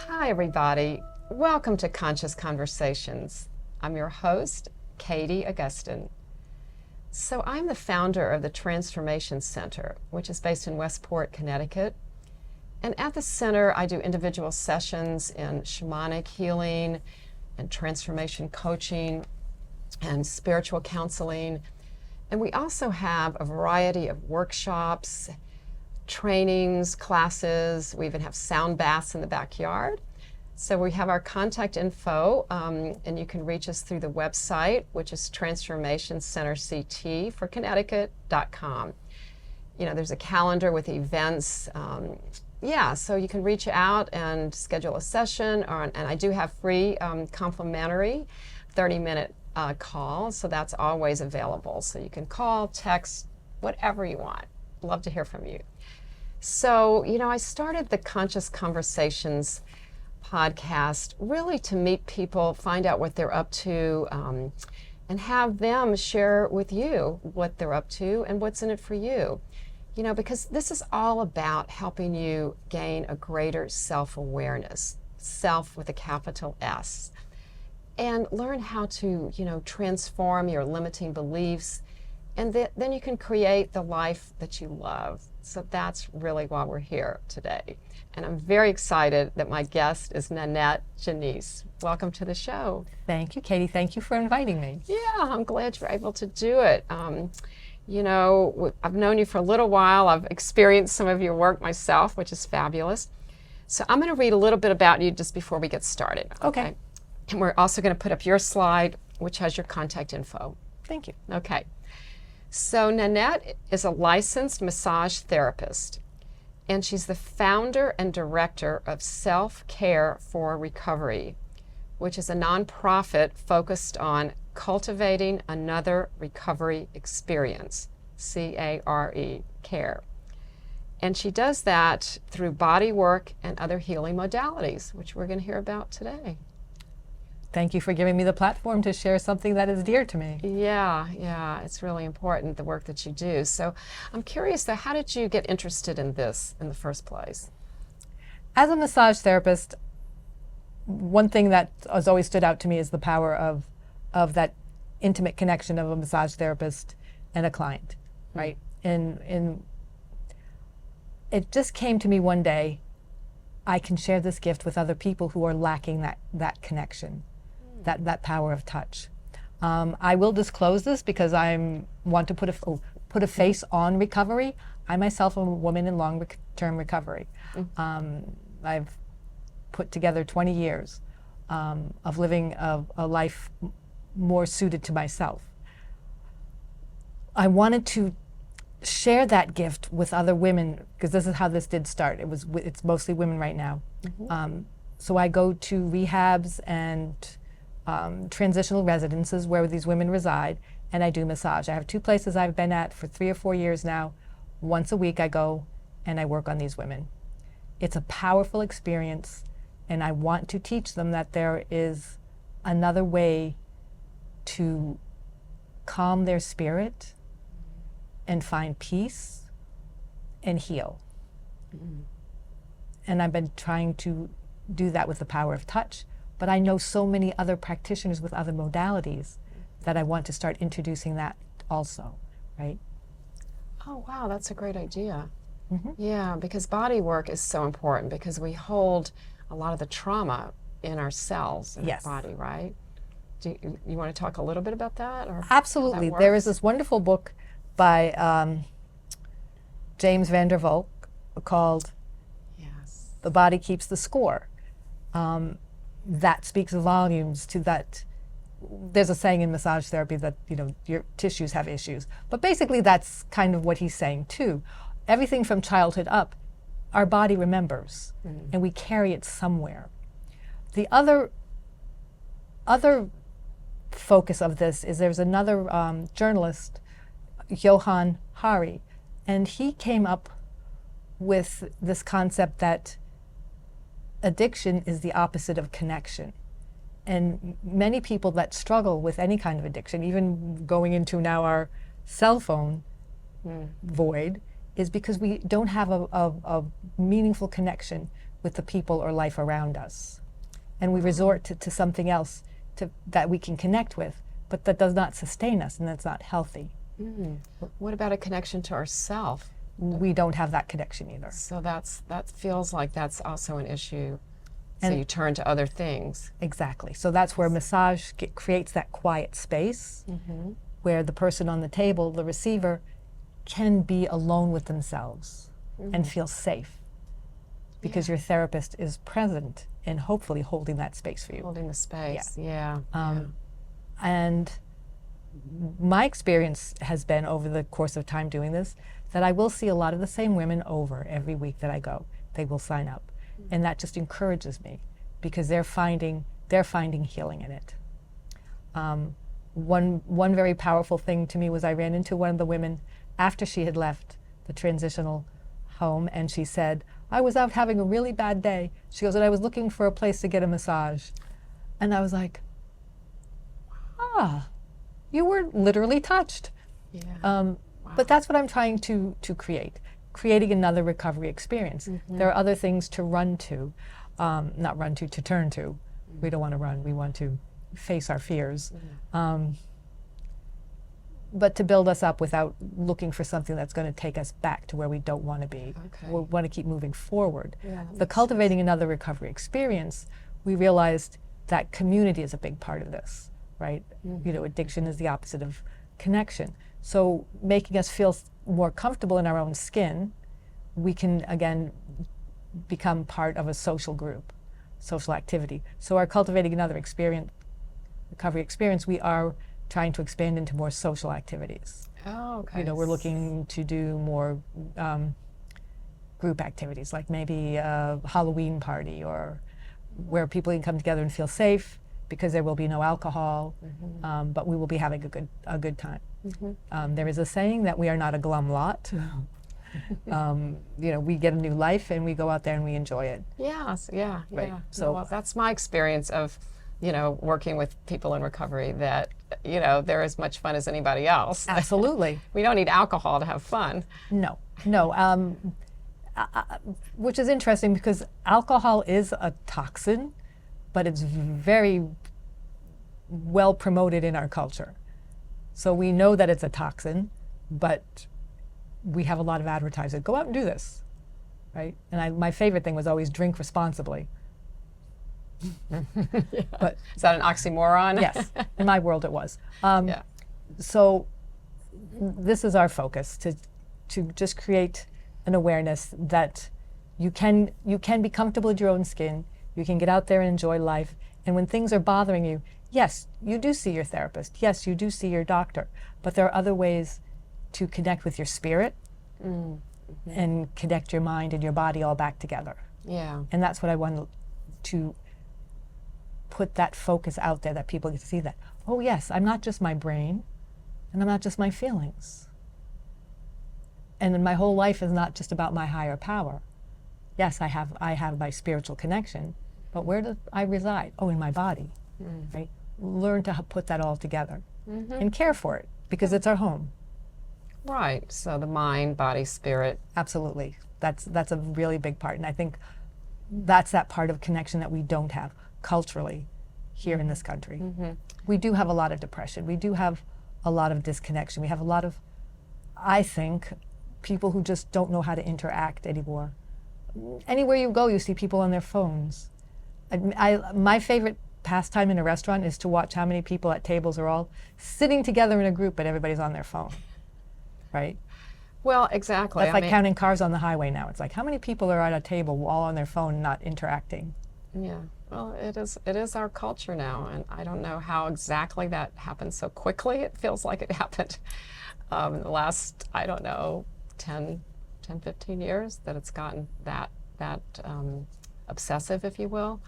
Hi, everybody. Welcome to Conscious Conversations. I'm your host, Katie Augustyn. So I'm the founder of the Transformation Center, which is based in Westport, Connecticut. And at the center, I do individual sessions in shamanic healing and transformation coaching and spiritual counseling. And we also have a variety of workshops, trainings, classes. We even have sound baths in the backyard. So we have our contact info, and you can reach us through the website, which is transformationcenterct for Connecticut.com. You know, there's a calendar with events. So you can reach out and schedule a session, and I do have free complimentary 30-minute call, so that's always available. So you can call, text, whatever you want. Love to hear from you. So, I started the Conscious Conversations podcast really to meet people, find out what they're up to, and have them share with you what they're up to and what's in it for you. Because this is all about helping you gain a greater self-awareness, self with a capital S, and learn how to, transform your limiting beliefs, and then you can create the life that you love. So that's really why we're here today. And I'm very excited that my guest is Nanette Ginise. Welcome to the show. Thank you, Katie. Thank you for inviting me. Yeah, I'm glad you're able to do it. I've known you for a little while. I've experienced some of your work myself, which is fabulous. So I'm going to read a little bit about you just before we get started. Okay. And we're also going to put up your slide, which has your contact info. Thank you. Okay. So Nanette is a licensed massage therapist, and she's the founder and director of Self-Care for Recovery, which is a nonprofit focused on cultivating another recovery experience, C-A-R-E, care. And she does that through body work and other healing modalities, which we're going to hear about today. Thank you for giving me the platform to share something that is dear to me. Yeah, it's really important, the work that you do. So I'm curious, though, how did you get interested in this in the first place? As a massage therapist, one thing that has always stood out to me is the power of that intimate connection of a massage therapist and a client, right? And it just came to me one day, I can share this gift with other people who are lacking that connection. That power of touch. I will disclose this because I want to put a face on recovery. I myself am a woman in long-term recovery. I've put together 20 years of living a life more suited to myself. I wanted to share that gift with other women because this is how this did start. It's mostly women right now. So I go to rehabs and transitional residences where these women reside, and I do massage. I have 2 places I've been at for 3 or 4 years now. Once a week I go and I work on these women. It's a powerful experience, and I want to teach them that there is another way to calm their spirit and find peace and heal. And I've been trying to do that with the power of touch. But I know so many other practitioners with other modalities that I want to start introducing that also, right? Oh, wow, that's a great idea. Yeah, because body work is so important because we hold a lot of the trauma in our cells in our body, right? Do you want to talk a little bit about that? Or absolutely. There is this wonderful book by James Van der Valk called The Body Keeps the Score. That speaks volumes to that. There's a saying in massage therapy that, your tissues have issues. But basically that's kind of what he's saying too. Everything from childhood up, our body remembers, and we carry it somewhere. The other focus of this is there's another journalist, Johann Hari, and he came up with this concept that addiction is the opposite of connection. And many people that struggle with any kind of addiction, even going into now our cell phone void, is because we don't have a meaningful connection with the people or life around us. And we resort to something else that we can connect with, but that does not sustain us and that's not healthy. What about a connection to ourself? We don't have that connection either. So that feels like that's also an issue. So And- you turn to other things. Exactly. So that's where massage creates that quiet space where the person on the table, the receiver, can be alone with themselves and feel safe because your therapist is present and hopefully holding that space for you. Holding the space, yeah. And my experience has been over the course of time doing this that I will see a lot of the same women over every week that I go. They will sign up. And that just encourages me because they're finding healing in it. One very powerful thing to me was I ran into one of the women after she had left the transitional home, and she said, I was out having a really bad day. She goes, and I was looking for a place to get a massage. And I was like, you were literally touched. Yeah. But that's what I'm trying to create, creating another recovery experience. There are other things to run to, not run to turn to. We don't want to run, we want to face our fears. But to build us up without looking for something that's going to take us back to where we don't want to be. Okay. We want to keep moving forward. Yeah, that The makes cultivating another recovery experience, we realized that community is a big part of this, right? You know, addiction is the opposite of connection. So making us feel more comfortable in our own skin, we can again become part of a social group, social activity. So our cultivating another recovery experience, we are trying to expand into more social activities. Oh, okay. You know, we're looking to do more group activities, like maybe a Halloween party, or where people can come together and feel safe because there will be no alcohol, but we will be having a good time. There is a saying that we are not a glum lot. You know, we get a new life and we go out there and we enjoy it. Yes, yeah, Right. yeah. So- Well, that's my experience of, you know, working with people in recovery, that, you know, they're as much fun as anybody else. Absolutely. We don't need alcohol to have fun. No. Which is interesting because alcohol is a toxin, but it's very well promoted in our culture. So we know that it's a toxin, but we have a lot of advertising. Go out and do this, right? And my favorite thing was always drink responsibly. But Is that an oxymoron? yes, in my world it was. Yeah. So this is our focus, to just create an awareness that you can be comfortable in your own skin, you can get out there and enjoy life, and when things are bothering you, yes, you do see your therapist, yes, you do see your doctor, but there are other ways to connect with your spirit and connect your mind and your body all back together. Yeah. And that's what I want to put that focus out there, that people get to see that, oh yes, I'm not just my brain, and I'm not just my feelings. And then my whole life is not just about my higher power. Yes, I have my spiritual connection, but where do I reside? Oh, in my body, right? Learn to put that all together and care for it, because it's our home. Right. So the mind, body, spirit. Absolutely. That's a really big part. And I think that's that part of connection that we don't have culturally here in this country. We do have a lot of depression. We do have a lot of disconnection. We have a lot of, I think, people who just don't know how to interact anymore. Anywhere you go, you see people on their phones. My favorite pastime in a restaurant is to watch how many people at tables are all sitting together in a group, but everybody's on their phone, right? Well, exactly. That's like counting cars on the highway now. It's like, how many people are at a table all on their phone, not interacting? Yeah. Well, it is our culture now, and I don't know how exactly that happened so quickly. It feels like it happened in the last, I don't know, 10, 15 years, that it's gotten that obsessive, if you will.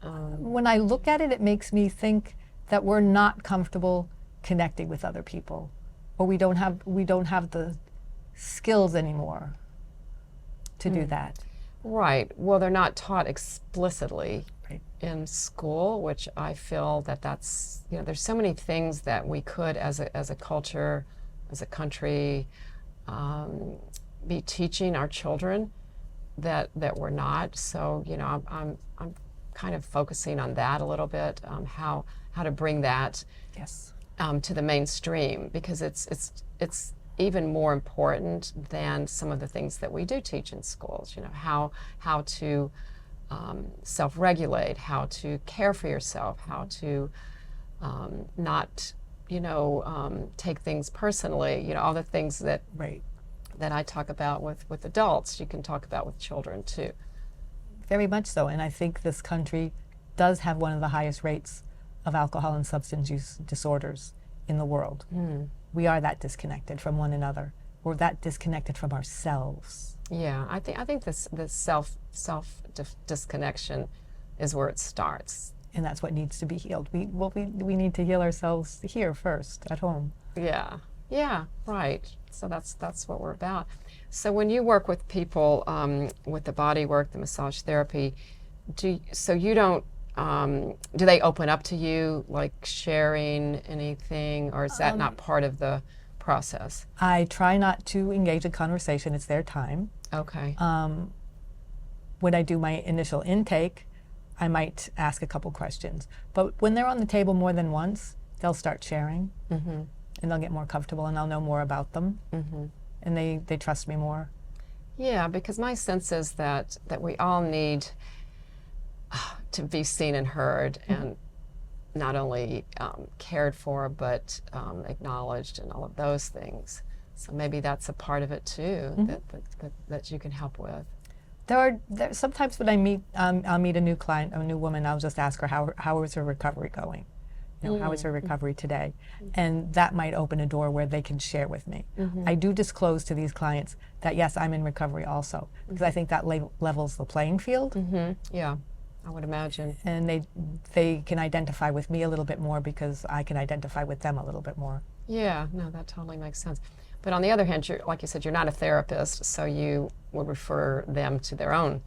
When I look at it, it makes me think that we're not comfortable connecting with other people, or we don't have the skills anymore to do that. Right. Well, they're not taught explicitly Right. in school, which I feel that's, you know, there's so many things that we could, as a culture, as a country, be teaching our children that we're not. So, I'm kind of focusing on that a little bit, how to bring that Yes. to the mainstream, because it's even more important than some of the things that we do teach in schools. How to self-regulate, how to care for yourself, how to not take things personally. All the things that Right. I talk about with adults, you can talk about with children too. Very much so. And I think this country does have one of the highest rates of alcohol and substance use disorders in the world. We are that disconnected from one another. We're that disconnected from ourselves. Yeah, I think this self disconnection is where it starts. And that's what needs to be healed. We need to heal ourselves here first, at home. Yeah, right. So that's what we're about. So when you work with people with the body work, the massage therapy, do they open up to you, like sharing anything, or is that not part of the process? I try not to engage in conversation. It's their time. Okay. When I do my initial intake, I might ask a couple questions. But when they're on the table more than once, they'll start sharing, and they'll get more comfortable, and I'll know more about them, and they trust me more. Yeah, because my sense is that we all need to be seen and heard, and not only cared for, but acknowledged, and all of those things. So maybe that's a part of it too, that you can help with. There sometimes when I'll meet a new client, a new woman, I'll just ask her how is her recovery going? How is her recovery today? And that might open a door where they can share with me. I do disclose to these clients that yes, I'm in recovery also, because I think that levels the playing field. Yeah, I would imagine. And they can identify with me a little bit more because I can identify with them a little bit more. Yeah, no, that totally makes sense. But on the other hand, like you said, you're not a therapist, so you would refer them to their own.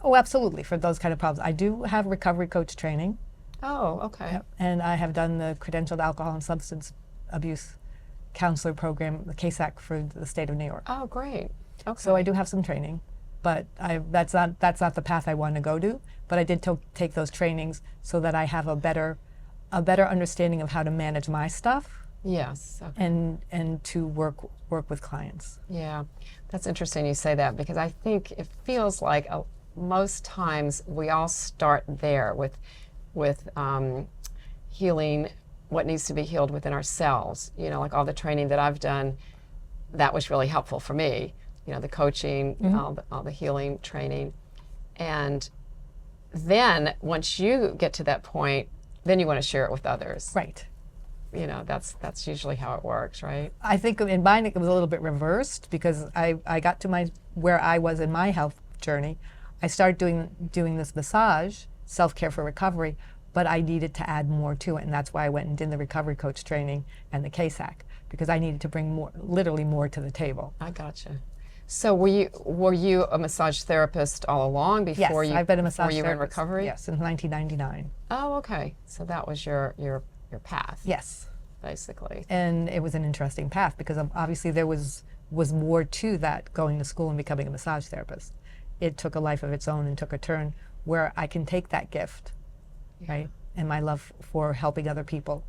Oh, absolutely, for those kind of problems. I do have recovery coach training. Oh, okay. And I have done the credentialed alcohol and substance abuse counselor program, the CASAC, for the state of New York. Oh, great. Okay. So I do have some training, but that's not the path I want to go to. But I did take those trainings so that I have a better understanding of how to manage my stuff. Yes. Okay. And to work with clients. Yeah, that's interesting you say that, because I think it feels like most times we all start there with healing what needs to be healed within ourselves. Like all the training that I've done, that was really helpful for me. The coaching, all the healing training, and then once you get to that point, then you want to share it with others. Right. That's usually how it works, right? I think in mine it was a little bit reversed, because I got to where I was in my health journey. I started doing this massage, self-care for recovery, but I needed to add more to it, and that's why I went and did the recovery coach training and the CASAC, because I needed to bring literally more to the table. I gotcha. So were you a massage therapist all along before I've been a massage you were in therapist, recovery? Yes, since 1999. Oh, okay. So that was your path. Yes. Basically. And it was an interesting path, because obviously there was more to that, going to school and becoming a massage therapist. It took a life of its own and took a turn where I can take that gift, right, and my love for helping other people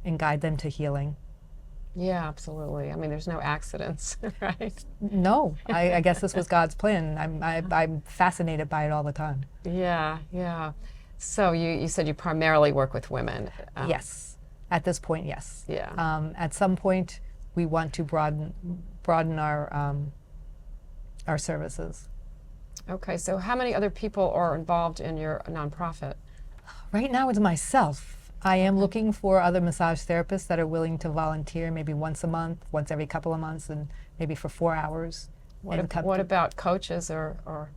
and guide them to healing. Yeah, absolutely. I mean, there's no accidents, right? No, I guess this was God's plan. I'm fascinated by it all the time. Yeah, yeah. So you said you primarily work with women. Yes, at this point, yes. Yeah. At some point, we want to broaden our services. Okay, so how many other people are involved in your nonprofit? Right now, it's myself. I am looking for other massage therapists that are willing to volunteer, maybe once a month, once every couple of months, and maybe for 4 hours. What about coaches or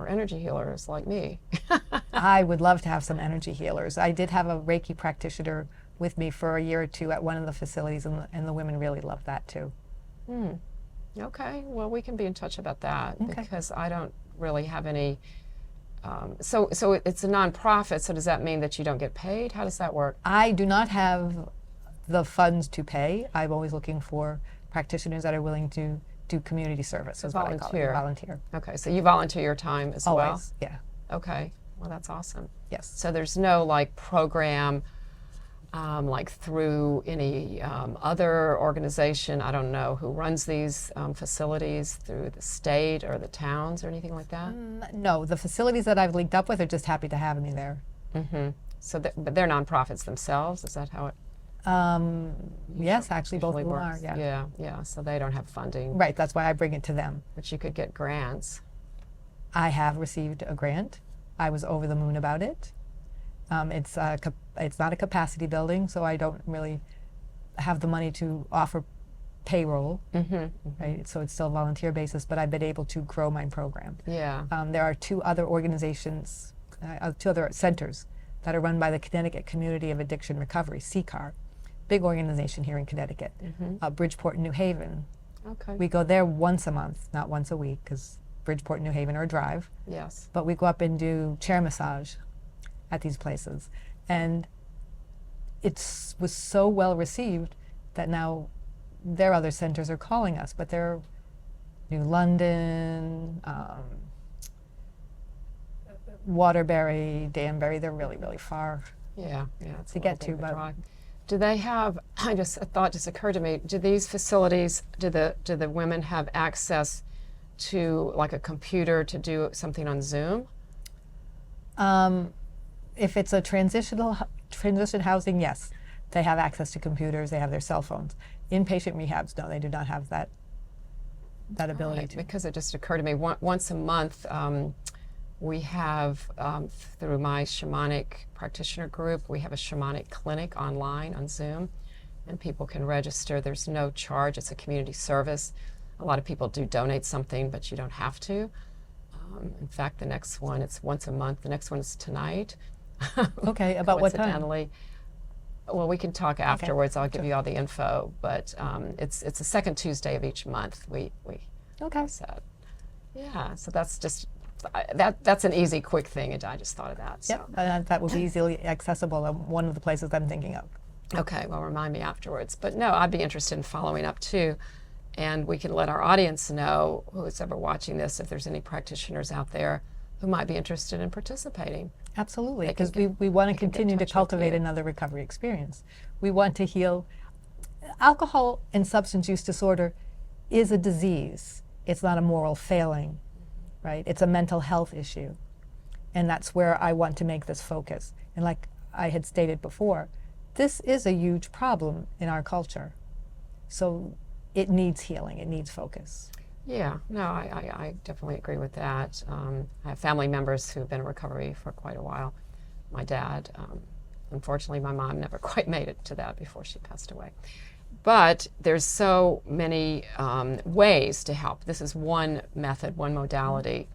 energy healers like me? I would love to have some energy healers. I did have a Reiki practitioner with me for a year or two at one of the facilities, and the women really loved that too. Okay, well, we can be in touch about that, Okay. because I don't really have any. So it's a nonprofit. So does that mean that you don't get paid? How does that work? I do not have the funds to pay. I'm always looking for practitioners that are willing to do community service. Is what I call it, Volunteer. volunteer. Okay, so you volunteer your time as well? Always, yeah. Okay, well, that's awesome. Yes. So there's no like program like through any other organization, I don't know, who runs these facilities through the state or the towns or anything like that? No, the facilities that I've linked up with are just happy to have me there. So, but they're nonprofits themselves, is that how it Yes, actually, both of usually them are. works? Yeah. Yeah, so they don't have funding, Right. That's why I bring it to them. but you could get grants. I have received a grant. I was over the moon about it. It's not a capacity building, so I don't really have the money to offer payroll. Right. So it's still a volunteer basis, but I've been able to grow my program. Yeah. There are two other organizations, two other centers that are run by the Connecticut Community of Addiction Recovery, CCAR, big organization here in Connecticut, Bridgeport and New Haven. Okay. We go there once a month, not once a week, because Bridgeport and New Haven are a drive. Yes. But we go up and do chair massage at these places. And it was so well received that now their other centers are calling us, but they're New London, Waterbury, Danbury, they're really, really far. Yeah, it's To a get little bit to, of a but- drive. Do they have? A thought just occurred to me. Do these facilities? Do the women have access to like a computer to do something on Zoom? If it's a transition housing, yes, they have access to computers, they have their cell phones. Inpatient rehabs, no, they do not have that ability Right, to. because it just occurred to me once a month. We have, through my shamanic practitioner group, we have a shamanic clinic online on Zoom, and people can register. There's no charge. It's a community service. A lot of people do donate something, but you don't have to. In fact, the next one, it's once a month. The next one is tonight. Okay, about what time? Coincidentally. Well, we can talk afterwards. I'll give you all the info, but it's the second Tuesday of each month. We Okay. said, yeah. So that's just that's an easy, quick thing, and I just thought of that. So. Yep, that would be easily accessible. One of the places I'm thinking of. Okay, well, remind me afterwards. But no, I'd be interested in following up too. And we can let our audience know, who's ever watching this, if there's any practitioners out there who might be interested in participating. Absolutely, They can because we want to they can get in continue to touch with cultivate you. another recovery experience. We want to heal. Alcohol and substance use disorder is a disease. It's not a moral failing, right? It's a mental health issue. And that's where I want to make this focus. And like I had stated before, this is a huge problem in our culture. So it needs healing, it needs focus. Yeah, no, I definitely agree with that. I have family members who've been in recovery for quite a while. My dad, unfortunately, my mom never quite made it to that before she passed away. But there's so many ways to help. This is one method, one modality.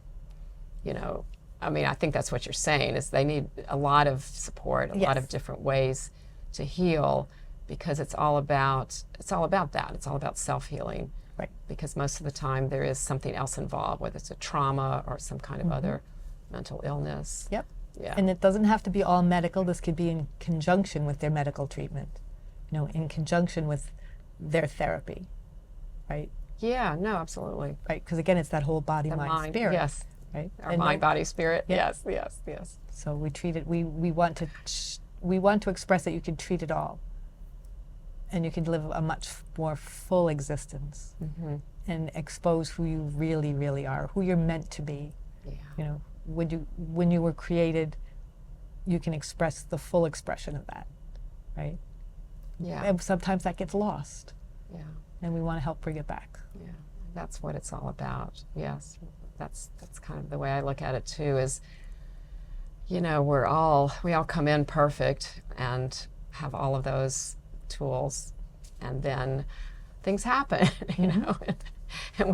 You know, I mean, I think that's what you're saying, is they need a lot of support, a lot of Yes. different ways to heal, because it's all about that. It's all about self-healing. Right. Because most of the time there is something else involved, whether it's a trauma or some kind of other mental illness. Yep. Yeah. And it doesn't have to be all medical. This could be in conjunction with their medical treatment, you know, in conjunction with their therapy, right? Yeah, no, absolutely. Right, because again, it's that whole body, The mind, spirit. yes. Right. Our And mind, body, spirit. Yeah. Yes. So we treat it. We want to express that you can treat it all, and you can live a much more full existence, and expose who you really, really are, who you're meant to be. Yeah. You know, when you were created, you can express the full expression of that, right? Yeah. And sometimes that gets lost, Yeah. and we want to help bring it back. Yeah. That's what it's all about. Yes. That's kind of the way I look at it too, is, you know, we all come in perfect and have all of those tools, and then things happen, you know, and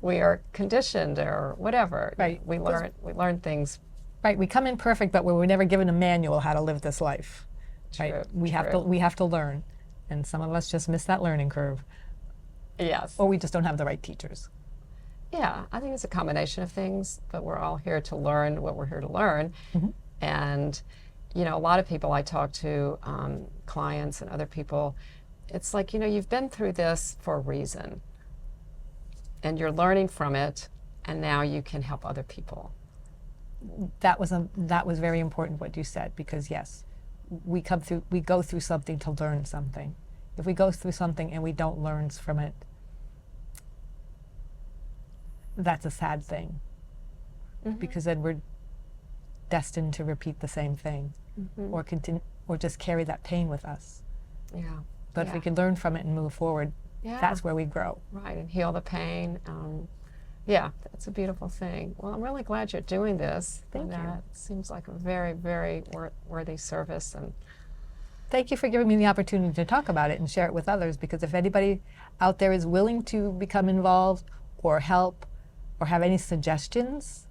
we are conditioned or whatever. Right. We learn things. Right, we come in perfect, but we were never given a manual how to live this life. True, Right, we have to learn, and some of us just miss that learning curve, Yes. or we just don't have the right teachers. Yeah, I think it's a combination of things, but we're all here to learn what we're here to learn. And, you know, a lot of people I talk to, clients and other people, it's like, you know, you've been through this for a reason. and you're learning from it, and now you can help other people. That was very important what you said, because yes, we go through something to learn something. If we go through something and we don't learn from it, that's a sad thing, because then we're destined to repeat the same thing, or continue, or just carry that pain with us. Yeah. But if we can learn from it and move forward, that's where we grow. Right, and heal the pain. Yeah, that's a beautiful thing. Well, I'm really glad you're doing this. Thank you. It seems like a very, very worthy service. And thank you for giving me the opportunity to talk about it and share it with others, because if anybody out there is willing to become involved or help or have any suggestions,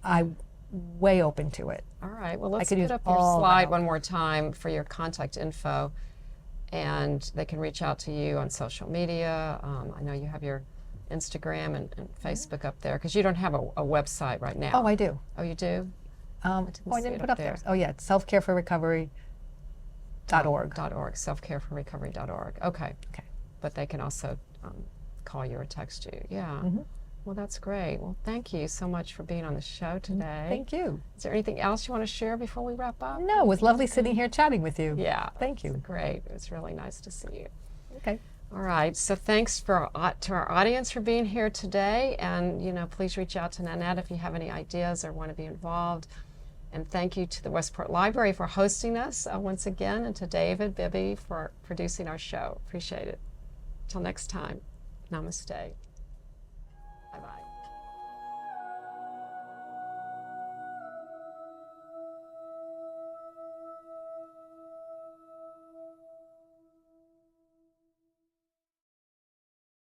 I'm way open to it. All right, well, let's put up your slide one more time for your contact info, and they can reach out to you on social media. I know you have your Instagram and Facebook up there, because you don't have a website right now. Oh, I do. Oh, you do? I didn't put up there. Oh, yeah, it's selfcareforrecovery.org. Selfcareforrecovery.org. Okay. But they can also call you or text you. Yeah. Well, that's great. Well, thank you so much for being on the show today. Thank you. Is there anything else you want to share before we wrap up? No, it was lovely sitting here chatting with you. Yeah. Thank you. Great. It was really nice to see you. Okay. All right. So thanks to our audience for being here today. And, please reach out to Nanette if you have any ideas or want to be involved. And thank you to the Westport Library for hosting us once again, and to David Bibby for producing our show. Appreciate it. Till next time, namaste. Bye-bye.